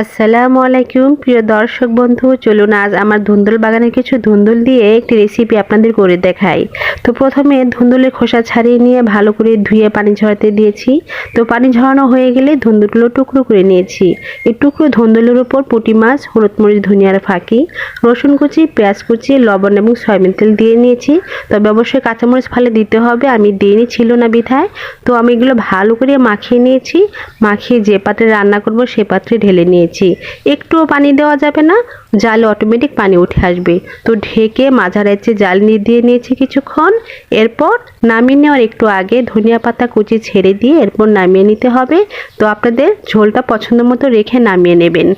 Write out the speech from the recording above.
আসসালামু আলাইকুম প্রিয় দর্শক বন্ধু, চলুন আজ আমার ধুন্দুল বাগানের কিছু ধুন্দুল দিয়ে একটি রেসিপি আপনাদের করে দেখাই। তো প্রথমে ধুন্দুলের খোসা ছাড়িয়ে নিয়ে ভালো করে ধুয়ে পানি ঝরাতে দিয়েছি। তো পানি ঝরানো হয়ে গেলে ধুন্দুলগুলো টুকরো করে নিয়েছি। এই টুকরো ধুন্দুলের উপর পুঁটি মাছ, হলুদ মরিচ, ধনিয়ার ফাঁকি, রসুন কুচি, পেঁয়াজ কুচি, লবণ এবং সয়াবিন তেল দিয়ে নিয়েছি। তবে অবশ্যই কাঁচামরিচ ফালে দিতে হবে, আমি দিইনি, ছিল না বিধায়। তো আমি এগুলো ভালো করে মাখিয়ে নিয়েছি। মাখিয়ে যে পাত্রে রান্না করব সে পাত্রে ঢেলে নিয়েছি। একটুও পানি দেওয়া যাবে না, জালে অটোমেটিক পানি উঠে আসবে। তো ঢেকে মাঝারি আঁচে জাল দিয়ে নিয়েছি কিছুক্ষণ। এরপর নামিয়ে নেওয়ার একটু আগে ধনিয়া পাতা কুচি ছেড়ে দিয়ে এরপর নামিয়ে নিতে হবে। তো আপনাদের ঝোলটা পছন্দ মতো রেখে নামিয়ে নেবেন।